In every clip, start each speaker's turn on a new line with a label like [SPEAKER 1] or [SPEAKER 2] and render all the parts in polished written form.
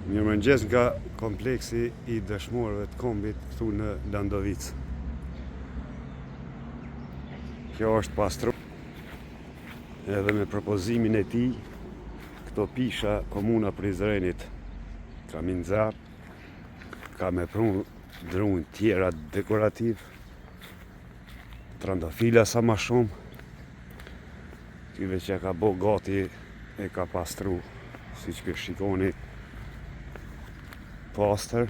[SPEAKER 1] Mirëmëngjes nga kompleksi I dëshmorëve të kombit këtu në Landovicë. Kjo është pastru. Edhe me propozimin e tij, këto pisha komuna Prizrenit ka minxar, ka me pru drunj tjera dekorativ, trandafila sa ma shumë, tyve që ka bo gati e ka pastru, si që shikoni, pastër,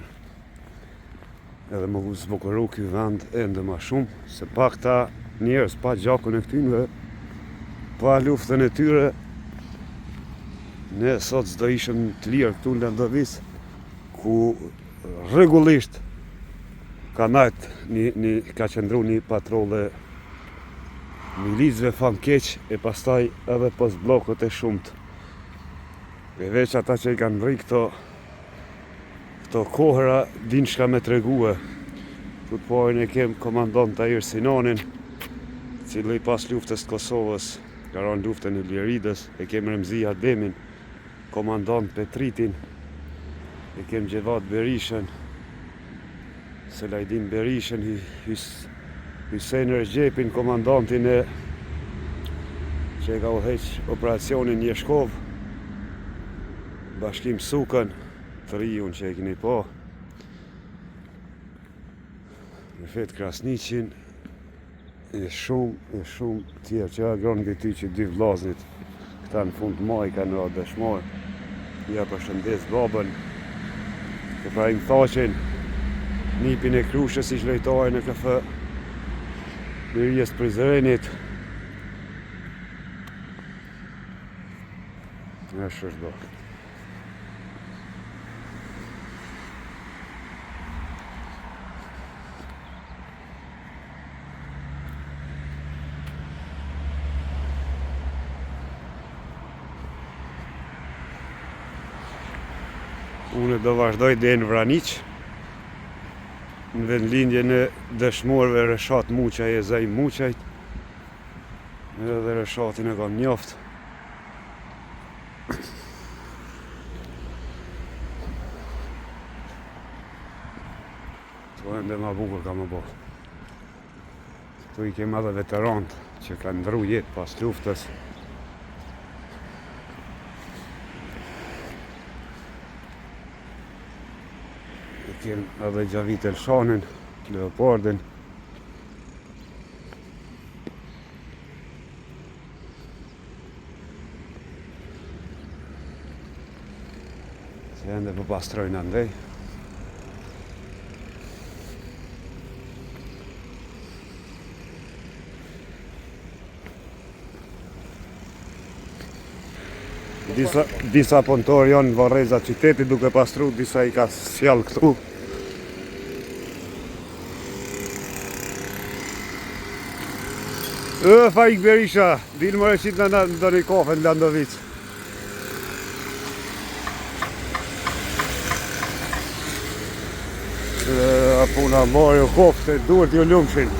[SPEAKER 1] edhe më zbukuru ky vend ende ma shumë, se pa këta njerëz, pa gjakun e këtynve, pa luftën e tyre, ne sot s'do ishëm të lirë këtu në Landovicë, ku rregullisht ka ka qëndru një patrolle milicëve famkeq e pastaj edhe pos bllokët e shumt. E veç ata që I kanë rri këto kohëra din çka me tregue. Të parin e kem komandant Tahir Sinanin, cili pas luftës të Kosovës ka rënë luftën e Liridës, e kem Remzi Ademin, komandant Petritin, e kem Gjevat Berishën, Selajdin Berishën, Hysejn Regjepin, komandantin që ka udhëheq operacionin Jeshkov, Bashkim Sukën, të rijun që e keni po, Rifet Krasniqin, e shumë tjerë që agron nga ty që dy vllaznit, këta në fund maj kanë ra dëshmor, ja përshëndes babën, Efraim Thaqin, nipin e Krushës ish lojtari në KF Lirisë Prizrenit. Është do. Unë do vazhdoj deri në Vraniq, në vendlindjen e dëshmorëve Reshat Muqaj e Zaj Muqajt, edhe Reshatin e kam njoft. To ende ma bukur ka më bo. Tu I kem edhe veteranët që kanë ndru jetë pas luftës. Kem edhe Gjavit Elshanin, Leopardin. Se ende po pastrojnë andej. Disa punëtorë janë në varreza qytetit duke pastru, disa I ka sjell këtu. Faik Berisha, dilë më rëqit në ndër I kafe në Landovicë. Puna marë ju kofte, duhet ju lumshin.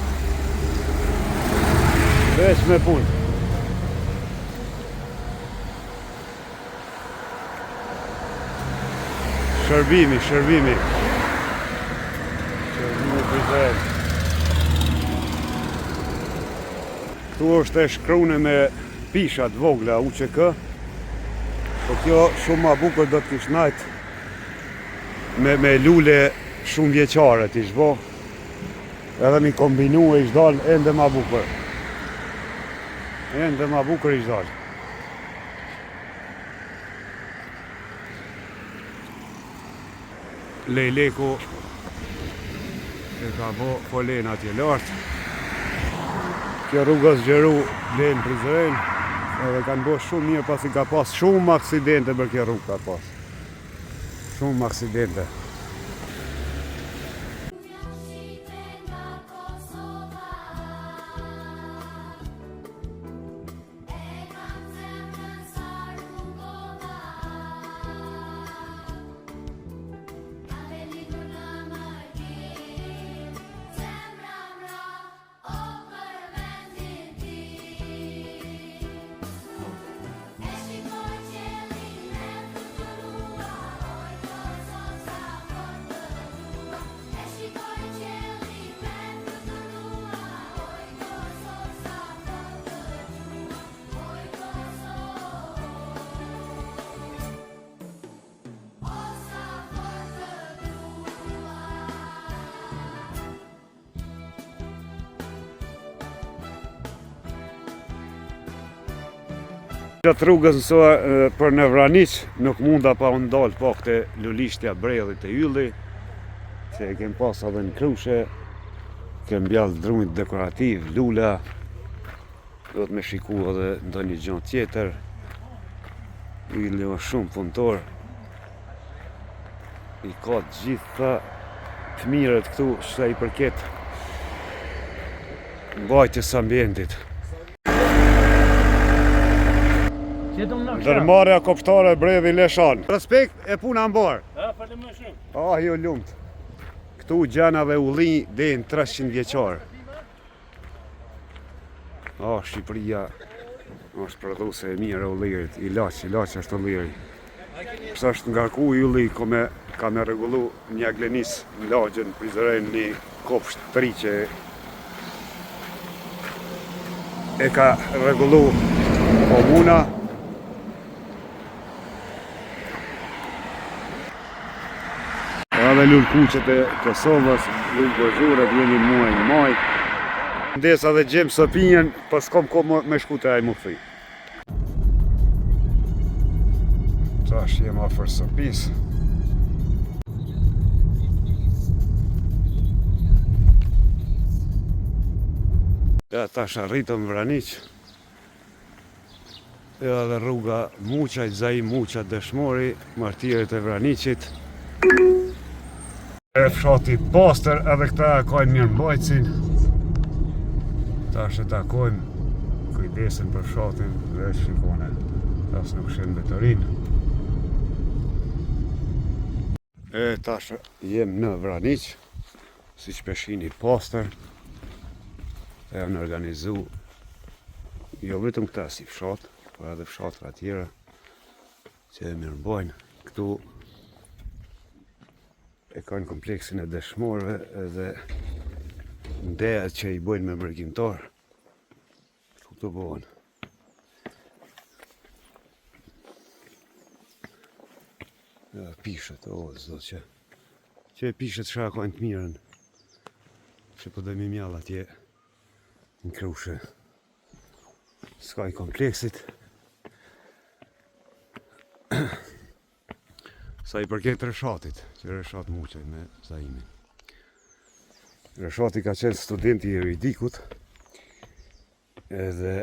[SPEAKER 1] Veç me punë. Shërbimi Prizren. Këtu është e shkrune me pishat vogla UÇK, po kjo shumë ma bukur do të kish najt me lule shumë vjeqare t'ish bo, edhe mi kombinu e ish dal ende ma bukur. Ende ma bukur ish dal. Lejleku e ka bo folen atje lartë. Kjo rruga zgjeru len Prizren, edhe kanë bo shumë mirë pasi ka pas shumë aksidente për kjo rrugë ka pas. Shumë aksidente. Gjatë rrugës për në Vraniq nuk munda pa unë dalë pa këte lulishtja bredhit e ylli, që e kem pas edhe në krushe, kem bjallë drumit dekorativ, lula, do të me shiku edhe ndonjë gjë tjetër, ylli është shumë punëtor, i ka të gjitha të mirët këtu që i përket mbajtjes ambientit. Ndërmarrja kopshtare Bredhi Leshan. Respekt e puna mbar. Jo lumt. Këtu gjana dhe ulli deri në 300 vjeçar. Shqipëria është prodhuese e mirë e ullirit, ilaç është ulliri. Pësa është ngarku ylli ka me rregullu një aglenis në lagjën Prizren një kopsht të ri që e ka rregullu komuna. Edhe lullë kuqet e Kosovës, lullë gozhurët, jeni muaj në maj. Ndesa dhe gjemë sëpinjen, pas s'kom ko me shkute aj mu thuj. Tash jem afër sëpis. Tash arritëm Vraniq. Edhe rruga Muqaj, Zai Muqa Dëshmori, martirët e Vraniqit. Fshati pastër, edhe këta e kajnë mirë mbajtësin. Tash e takojmë kujdesin për fshatin dhe shikone, tas nuk shenë betorin. Tash jem në Vraniq, si që peshini pastër. E në organizu, jo vetëm këta si fshat, por edhe fshatëra tjera që e mirë mbajnë. Këtu e kanë kompleksin e dëshmorëve edhe ndejet që i bojnë me mërgjimtar. Këtu bëhen. Pishet, zdo që e pishet shka kanë të mirën. Që po dhe mi mjall atje në krushe. S'ka i kompleksit. Sa i përket Reshatit, që Reshat Muqaj me Zaimin. Reshati ka qenë studenti i juridikut, edhe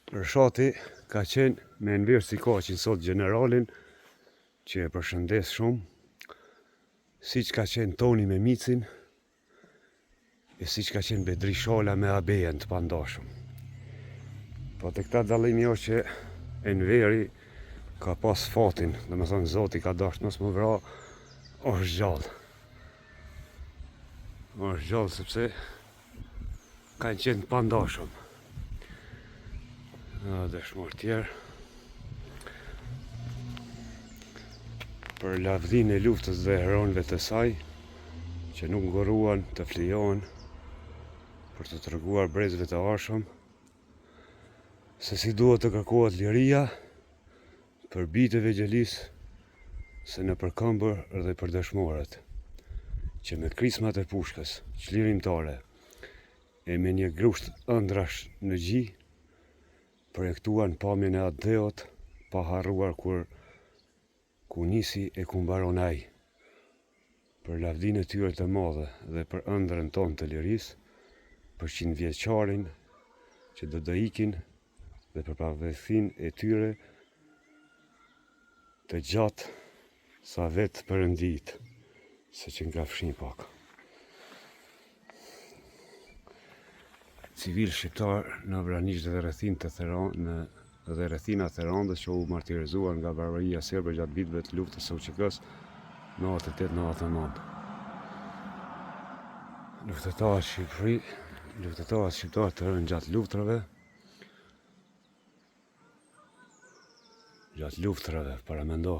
[SPEAKER 1] Reshati ka qenë me nverë si ka që sot generalin, që e përshëndes shumë, si që ka qenë Toni me Micin, e si që ka qenë Bedri Shala me Abejen të pandashëm. Po të këta dallimi o që Enveri ka pas fatin, dhe me thonë Zoti ka dasht nësë më vra, është gjallë. është gjallë sepse kanë qenë të pandashëm. Dëshmor tjerë. Për lavdhin e luftës dhe heronëve të saj, që nuk ngoruan të flijohen për të treguar brezëve të arshëm, se si duhet të kërkohet liria për biteve gjelis, se në përkëmbër dhe për dëshmorët, që me krismat e pushkës, çlirimtare, e me një grusht ëndrash në gji, projektuan pamjen e atë dheut, pa harruar ku nisi e ku mbaron ai, për lavdinë e tyre të madhe dhe për ëndrrën tonë të lirisë, për 100 vjeçarin që do ikin dhe për pavarësinë e tyre të gjatë sa vetë Perëndit, se që nga fshin pak. Civil shqiptar në Vraniq dhe rrethina Theranës që u martirizuan nga barbaria serbe gjatë viteve të luftës së UÇK-s në 88-99. Luftëtarët shqiptar të rënë gjatë luftrave, paramendo,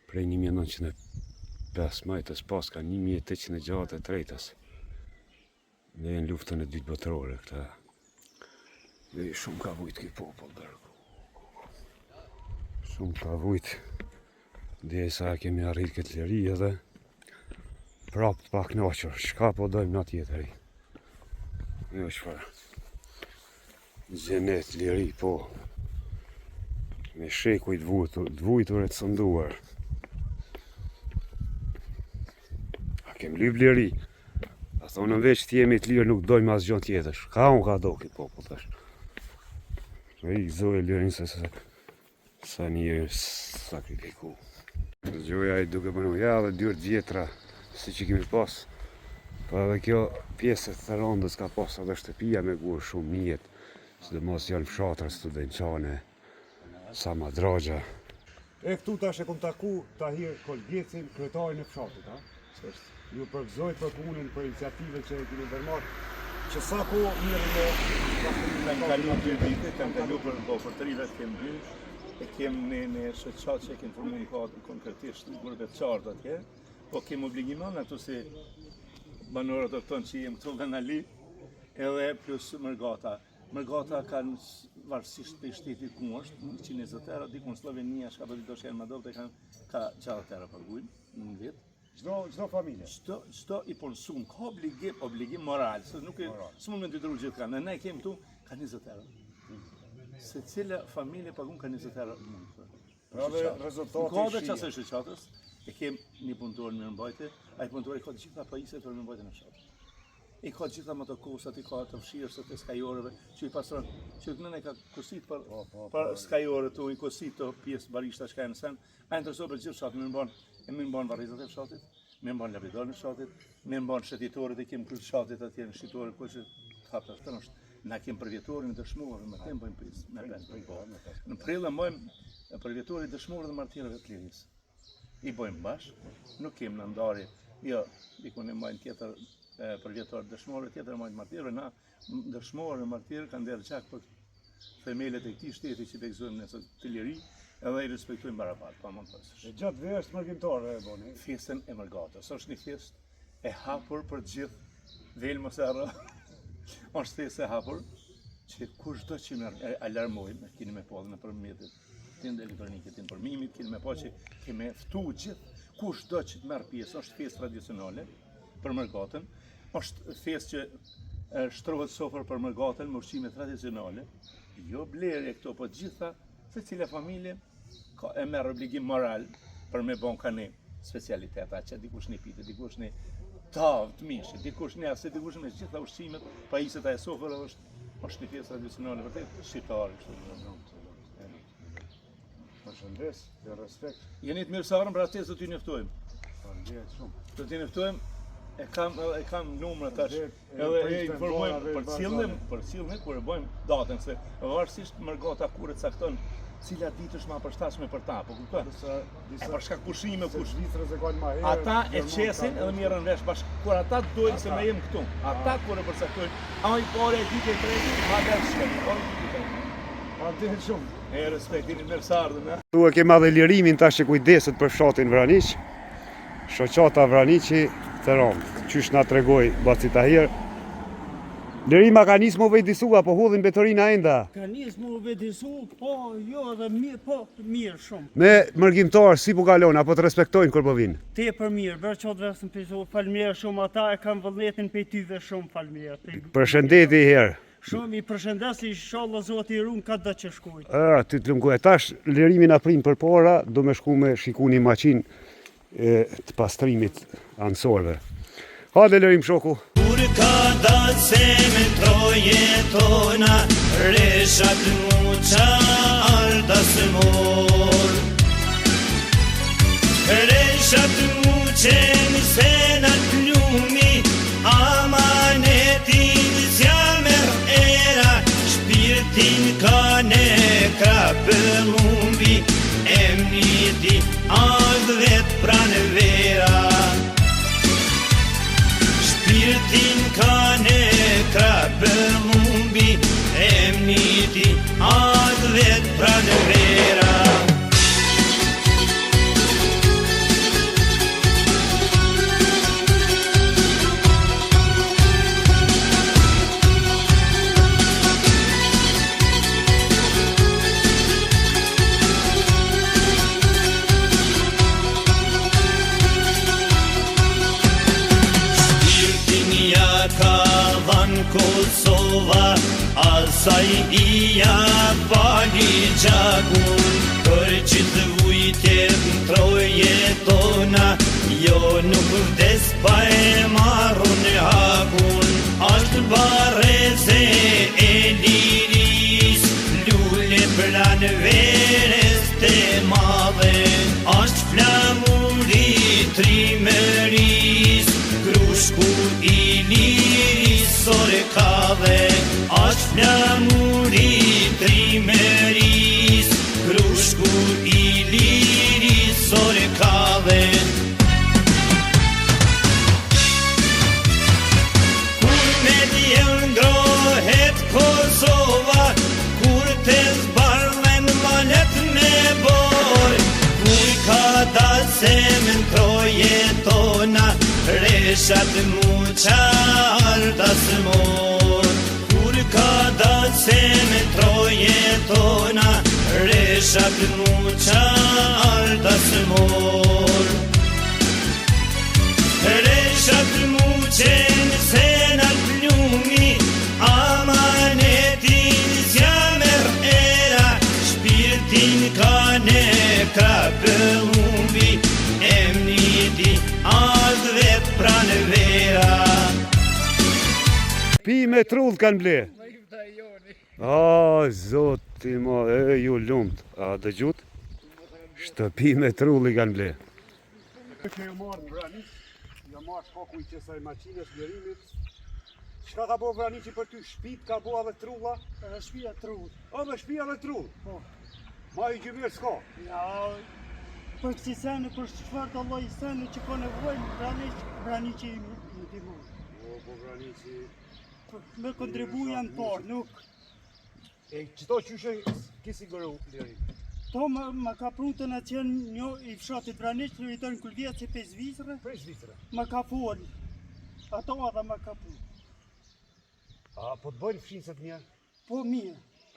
[SPEAKER 1] prej 1905 majtës pas ka 1863-ës. Dhe në luftën e dytë botërore këta. Dhe shumë ka vujt këj popull dërgu. Shumë ka vujt. Dhe sa kemi arrit këtë liri edhe prap të pak knaqër. Shka po dojmë në tjetëri. Jo shfarë. Gjenet liri, po. Me shekuj të vujtur e të sënduar. A kem lyp liri. A thonë veç të jemi të lirë nuk dojmë as gjën tjetër. Ka unë ka do këtë popull tash. E i gëzoj lirin se sa një sakrifiku. Gjoja i duke bënu ja dhe dyrë djetra si që kemi pas. Pa edhe kjo pjesët të rëndës ka pas edhe shtëpia me gurë shumë mjetë. Së dhe mos janë fshatër studenqane, sa ma dragja. E këtu tash e kom taku Tahir Kolgjecin, kryetarin e fshatit, ha? Ju përgëzoj për punën, për iniciativën që e keni ndërmarrë, që sa ko mirë me
[SPEAKER 2] kalu 2 vite, kam kalu për 3 vetë kem dy, e kem në shoqat që e kem formu konkretisht në grupet qartë atje, po kem obligimon ato se banorët të tonë që jem këtu nga Nali, edhe plus Mërgata. Mërgata kanë varësisht për shtetit ku është, 120 euro, dikun Slovenia, shka për do shenë më dovë, ka 60 euro për gujnë në vit.
[SPEAKER 1] Çdo familje?
[SPEAKER 2] Çdo i konsum ka obligim moral, se nuk e s'mund me ndryshë gjithë kanë. Ne kemi këtu ka 20 euro. Se cila familje pagun ka 20 euro.
[SPEAKER 1] Pra dhe rezultati
[SPEAKER 2] ka dhe qasë shoqatës, e kem një punëtor në mirëmbajtje, ai punëtori ka të gjitha pajisjet për mirëmbajtjen e fshatit. I ka gjitha motokosat, i ka të fshirësat e skajorëve, që i pasron, që nëne ka kursit për skajorët, i kursit të pjesë barishta që ka e në sen, a intereso për gjithë fshatit, më nërmban varrizat e fshatit, më nërmban labridorën e fshatit, më nërmban shëtitorët e kemë kërë fshatit atje në shëtitorët, ko që të hapë të nështë. Na kemë përvjetorin e dëshmorë, më temë bëjmë prisë, me bëjmë. Në prillë bëjmë përvjetorin e dëshmorë dhe martirëve të lirisë. I bëjmë bashkë, nuk kemë në ndarje, jo, dikun e majnë tjetër përvjetor dëshmorë, tjetër e majnë martirëve, na dëshmorë e martirë kanë derë qak për themelet e këtij shteti që begzojmë nësë të liri, edhe i respektojmë barabartë, pa mund pasësh.
[SPEAKER 1] E gjatë verës mërgjimtare e boni?
[SPEAKER 2] Festën e Mërgatës, është një festë e hapur për gjithë velë mos e harro. Është festë e hapur që kushdo që më alarmojmë, keni me po dhe në përmjetet tin elektronike, tin përmimit, keni me po që kemi ftu gjithë kushdo që të merr pjesë. Është festë tradicionale për Mërgatën, është festë që shtrohet sofër për Mërgatën me ushqime tradicionale, jo blerje këto, po gjitha secila familje e merr obligim moral për me bon kanë specialiteta që dikush një pite, dikush një tavë të mishë, dikush një asë, dikush me gjitha ushqimet, pajisjet e sofër është një pjesë tradicionale vërtet shqiptare.
[SPEAKER 1] Përshëndes dhe respekt.
[SPEAKER 2] Jeni të mirësarën, pra atës do t'ju njoftojmë. Do t'ju njoftojmë, e kam numër tash, edhe e informojmë për cilën kur e bëjmë datën, se varësisht Mërgata kur e cakton cila ditë është ma përshtatshme për ta, po kupton? E për shkak pushime kush ata e qesin edhe mirën vesh bashkë kur ata dojnë se ne jemi këtu. Ata kur e përcaktojnë, ai pore e ditë e tretë, ma vesh shkëllë.
[SPEAKER 1] Faleminderit shumë.
[SPEAKER 2] E respektini mirësardhën.
[SPEAKER 1] Tu e kema dhe lirimin tash që kujdeset për fshatin Vraniq. Shoqata Vraniqi të Romë. Qysh na tregoi Baci Tahir. Lirima ka nisë më vejdisu, apo hodhin betorina enda?
[SPEAKER 3] Ka nisë më vejdisu, po jo edhe mirë, po mirë shumë.
[SPEAKER 1] Me mërgjimtarë si po kalon, apo të respektojnë kur po vinë?
[SPEAKER 3] Te për mirë, bërë që të vesën për shumë, falmirë shumë, ata e kam vëlletin për tyve shumë falmirë.
[SPEAKER 1] Përshëndeti herë.
[SPEAKER 3] Shumë i përshëndesi, inshallah Zoti i runë ka dhe që shkujt.
[SPEAKER 1] Ty të lëmgoj, tash lirimin aprim për para, do me shku me shiku një maqin të pastrimit ansorve. Hajde lirim shoku.
[SPEAKER 4] Kur ka datë se me troje tona, reshat muqa ardas mor. Reshat muqen se në t'lumi, amanetin zjamer era, shpirtin ka ne krapë mumbi, emniti ardhvet pranë vera. Shpirtin ka ne krapë mumbi, emniti ardhvet pranë vera. Kosova asaj I ja pali gjakun, për që të vujtjet në troje tona, jo nuk vdes pa e marru në hakun. Ashtë bareze e liris, lule pran veres të madhe, ashtë flamuri trimëris, krushku I liris sore kave, ashtë flamuri trimëris, krushku I liris sore kave. Kur me djel ndrohet Kosova, kur të zbarmen malet me bor, kur ka dasem në troje tona, reshat mu qarë dasmor. Kur ka dasem në troje tona, reshat mu qarë dasmor. Reshat mu qenë senat plumi, amanetin zjamer era, shpirtin ka ne krapë humbi, emniti ardhve pranë vera.
[SPEAKER 1] Pi me trull kanë ble. A, zoti ma, e ju lumt. A dëgjut? Shtëpi me trull I kanë ble. Që ju marrë në Vranic, ju marrë shkaku I qësaj maqines lërimit. Qka ka bo Vranici për ty? Shpit ka bo edhe trulla?
[SPEAKER 3] Edhe shpia trull.
[SPEAKER 1] Edhe shpia edhe trull?
[SPEAKER 3] Po.
[SPEAKER 1] Ma I gjymirë s'ka?
[SPEAKER 3] Ja, për kësi sene, për çfarë të lloj sene që ka nevojë, Vranici I ndihmon.
[SPEAKER 1] Po Vranici...
[SPEAKER 3] Me kontribu janë parë, nuk.
[SPEAKER 1] E qëto qyshe kisi gëru lirim?
[SPEAKER 3] To ma ka prutën atë që një I fshatit Vranic, në I tonë kulvjet që 5 vizre,
[SPEAKER 1] Prej Zvicra.
[SPEAKER 3] ma ka folë. Ato edhe ma ka punë.
[SPEAKER 1] A po të bëjnë fshinset një?
[SPEAKER 3] Po mirë.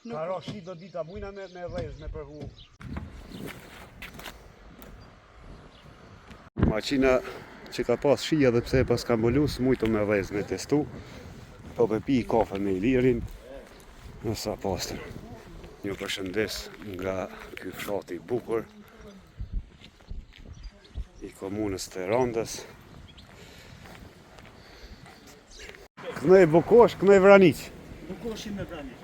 [SPEAKER 1] Ka ra shi do dita mujna me rrez, me përhu. Maqina që ka pas shia dhe pse pas ka mbulus, mujto me rrez me testu. Po me pi kafe me Ilirin, në sa pastër. Një përshëndes nga ky fshati I bukur I komunës të Randës. Kënej Bukosh, kënej Vranic.
[SPEAKER 3] Bukoshi me Vranic.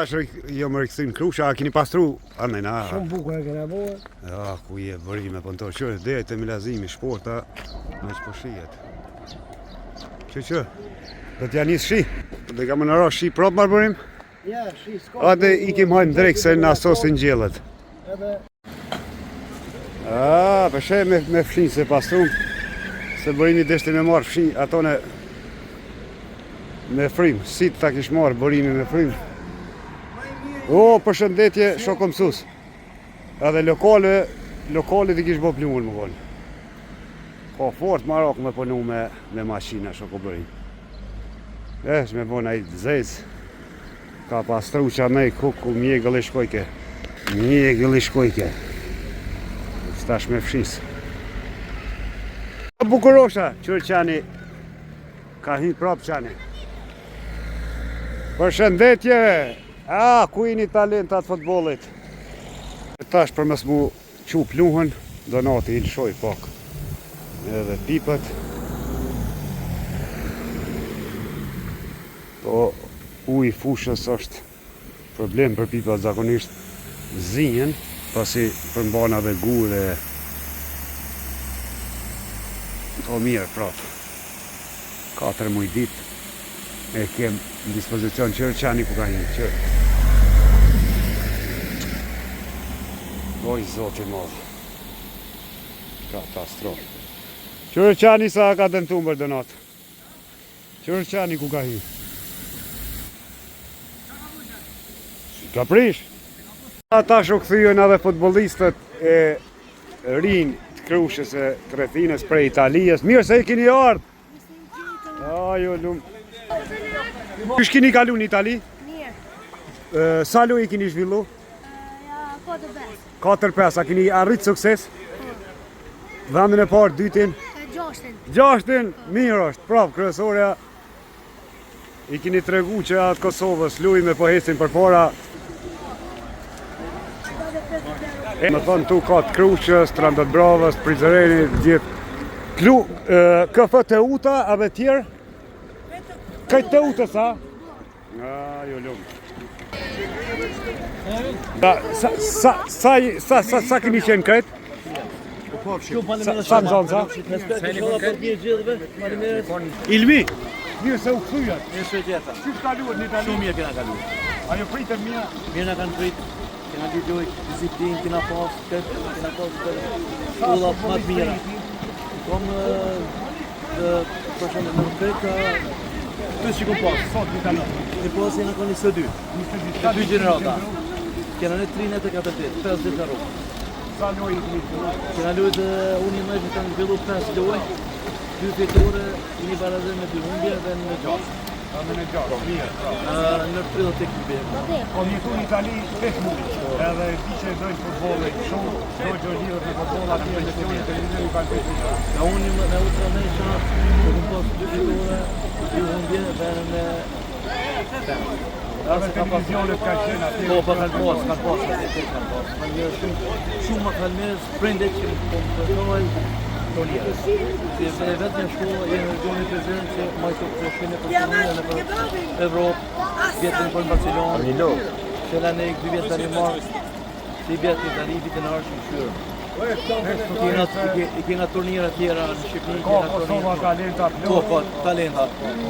[SPEAKER 1] tash jo më rikthyn krusha, a keni pastru anë na.
[SPEAKER 5] Shumë bukur e kena bërë.
[SPEAKER 1] Ja, ku je bërime po to. Qyre deri te milazimi shporta me ç'po shihet. Që. Do t'ja nis shi. Do kam në rosh shi prop marr bërim.
[SPEAKER 5] Ja, shi s'ka.
[SPEAKER 1] Ate i kem hajmë drejt se na sosin gjellët.
[SPEAKER 5] Edhe
[SPEAKER 1] Përshë me fshin se pastrum. Se bërimi deshti me marr fshin ato me frim. Si ta kish marr bërimi me frim. O, përshëndetje shoku mësues. Edhe lokale i kish bë pluhun më vonë. Po fort Marok me punu me mashina shoku bërim. Me bon ai zez. Ka pastru qa nej kuku mjegëll i shkojke. Mjegëll i shkojke. Stash me fshis. Bukurosha, qërë qani. Ka hi prap qani. Përshëndetje. Ku jeni talentat futbollit. Tash për mes mu qu pluhën, donati i lëshoj pak. Edhe pipët. Po uji fushës është problem për pipat zakonisht zinjen, pasi përmbana dhe gure. Po mirë prap. 4 muj dit e kem në dispozicion qërë qani ku ka një qërë. Oj, zoti madhë. Katastrofë. Qërë qani sa ka dëmtu më bërë Qërë qani ku ka hi. Ka prish. Ata shok thyën edhe futbolistët e rinj të Krushës e Krethinës prej Italijës. Mirë se i keni ardhë. Jo lumë. Kysh keni kalu në Itali?
[SPEAKER 6] Mirë.
[SPEAKER 1] Sa lu i keni zhvillu?
[SPEAKER 6] Ja, 4-5.
[SPEAKER 1] 4-5, a keni arrit sukses? Vendin e parë, dytin?
[SPEAKER 6] 6.
[SPEAKER 1] 6, mirë është, prapë, kryesorja. I keni tregu që atë Kosovës luj me po hesin për para. Më thonë tu ka të Kruqës, Trandot Bravës, Prizrenit, gjithë. Këfë të uta, abe tjerë? Këtë të utës, a? Jo lumë. Sa keni qenë këtë? Sa në zonë, sa? Ilmi? Mirë se u këthyjët.
[SPEAKER 7] Mirë se tjeta.
[SPEAKER 1] Qysh kaluat në Itali?
[SPEAKER 7] Shumë mirë kena kalu.
[SPEAKER 1] Ajo pritën mirë?
[SPEAKER 7] Mirë na kanë prit. Kena ligjoj, disiplin, kena pas këtë, kena pas shkollat më të mira. Kom për shembull në këtë ty që kom pas.
[SPEAKER 1] Sot në Itali.
[SPEAKER 7] Në pas jena koni së dy. Të dy gjenerata. Kena në 3 e 48, 50 në rrugë.
[SPEAKER 1] Sa lojë i keni këtu?
[SPEAKER 7] Kena lujt unë i mëjtë kanë zhvillu 5 lojë. 2 fitore, një barazim me 2 humbje dhe në 6.
[SPEAKER 1] Në 6, mirë.
[SPEAKER 7] Në 30 tek në bërë.
[SPEAKER 1] Po një tu në Itali 5 muaj. Edhe di që dojnë futbollit shumë, dojnë gjërgjirët në futboll atje në lesionin të rinë i kanë 5 muaj.
[SPEAKER 7] Ka unë me Ultranesha, po kom pas 2 fitore, 2 humbje dhe në 5.
[SPEAKER 1] Edhe televizionet ka qenë atje.
[SPEAKER 7] Po, kanë pas, kanë një shumë më kalmes, prindet që po më përshojnë tonjerë. Si e vetë një shkolla, jenë në gjoni prezident që majtë të shkine për Shqinire në për Evropë, vjetën për Barcelonë, që në ne 2 vjetë të një marë, si vjetë të Itali, vitë në arshë në shyrë. I kena turnira tjera në Shqipëni,
[SPEAKER 1] Ka Kosova talenta
[SPEAKER 7] Po, talenta.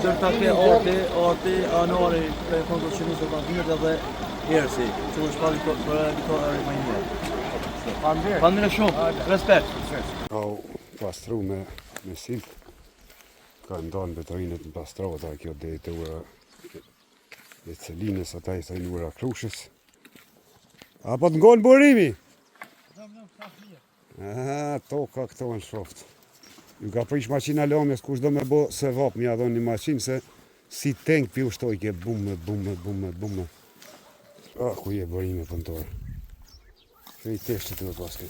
[SPEAKER 7] Dërta ke Arti, Anari, për konto që njësë të vinët edhe Ersi, që në shpalli për vitorë më një mërë. Pandine shumë, respekt.
[SPEAKER 1] Ka pastru me siltë. Ka ndonë betorinet në pastrovat, a kjo dhe të ura e Celinës, ata i sajnë ura Krushës. Apo të ngonë burimi? Toka këto në shoftë. Ju ka prish maqina lomjes, kush do me bo se vap, mi adhon një maqinë se si tank pi ushtojke, bume. Ku je bërimi pëntore. Që i teshtë të të paske.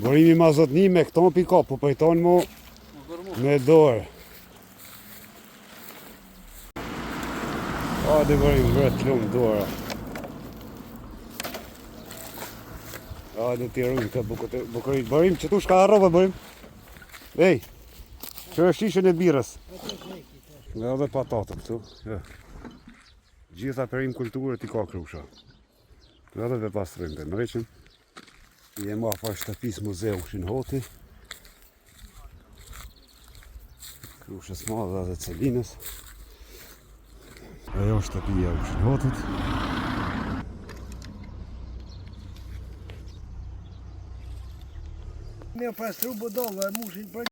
[SPEAKER 1] Bërimi ma zotni me këton pika, po pëjton mo me dorë. Dhe bërim vërët lumë dora. Dhe t'i rrujnë të bukurit. Bërim, që tu shka harrova bërim? Ej, që është shishën e birës. Dhe edhe patatën këtu. Gjitha perim kulturët I ka Krusha. Edhe dhe pastrojmë të mreqin. Jemi afër shtëpisë muzeu Shinhoti. Krushës madhe dhe Celinës. Ajo shtëpia e Shinhotit.
[SPEAKER 5] Mirë pastru budova, mushin për